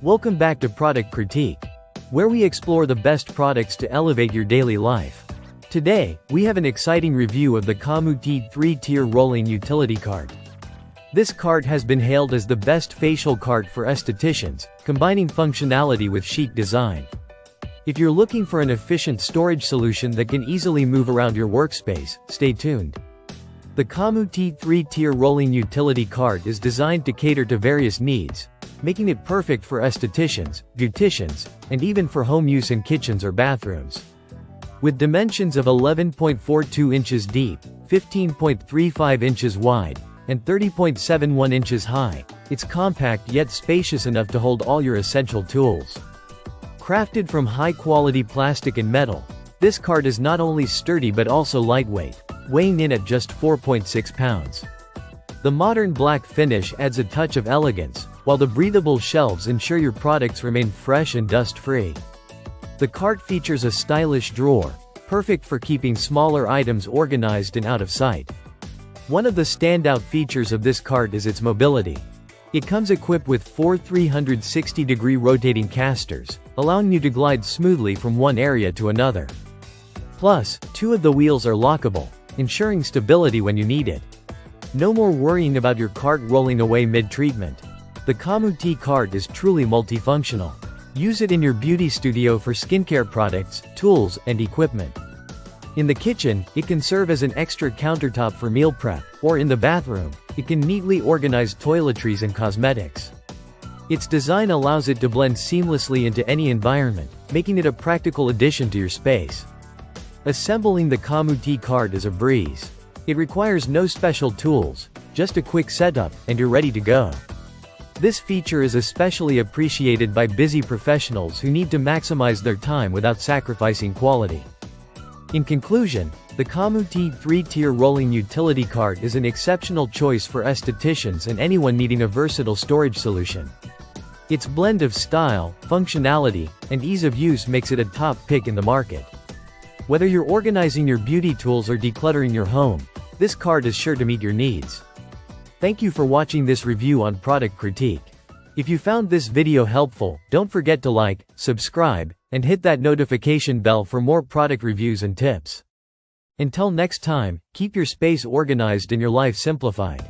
Welcome back to Product Critique, where we explore the best products to elevate your daily life. Today, we have an exciting review of the Calmootey 3-tier rolling utility cart. This cart has been hailed as the best facial cart for estheticians, combining functionality with chic design. If you're looking for an efficient storage solution that can easily move around your workspace, stay tuned. The Calmootey 3-tier rolling utility cart is designed to cater to various needs, making it perfect for estheticians, beauticians, and even for home use in kitchens or bathrooms. With dimensions of 11.42 inches deep, 15.35 inches wide, and 30.71 inches high, it's compact yet spacious enough to hold all your essential tools. Crafted from high-quality plastic and metal, this cart is not only sturdy but also lightweight, weighing in at just 4.6 pounds. The modern black finish adds a touch of elegance, while the breathable shelves ensure your products remain fresh and dust-free. The cart features a stylish drawer, perfect for keeping smaller items organized and out of sight. One of the standout features of this cart is its mobility. It comes equipped with four 360-degree rotating casters, allowing you to glide smoothly from one area to another. Plus, two of the wheels are lockable, ensuring stability when you need it. No more worrying about your cart rolling away mid-treatment. The Calmootey cart is truly multifunctional. Use it in your beauty studio for skincare products, tools, and equipment. In the kitchen, it can serve as an extra countertop for meal prep, or in the bathroom, it can neatly organize toiletries and cosmetics. Its design allows it to blend seamlessly into any environment, making it a practical addition to your space. Assembling the Calmootey cart is a breeze. It requires no special tools, just a quick setup, and you're ready to go. This feature is especially appreciated by busy professionals who need to maximize their time without sacrificing quality. In conclusion, the Calmootey 3-tier rolling utility cart is an exceptional choice for estheticians and anyone needing a versatile storage solution. Its blend of style, functionality, and ease of use makes it a top pick in the market. Whether you're organizing your beauty tools or decluttering your home, this cart is sure to meet your needs. Thank you for watching this review on Product Critique. If you found this video helpful, don't forget to like, subscribe, and hit that notification bell for more product reviews and tips. Until next time, keep your space organized and your life simplified.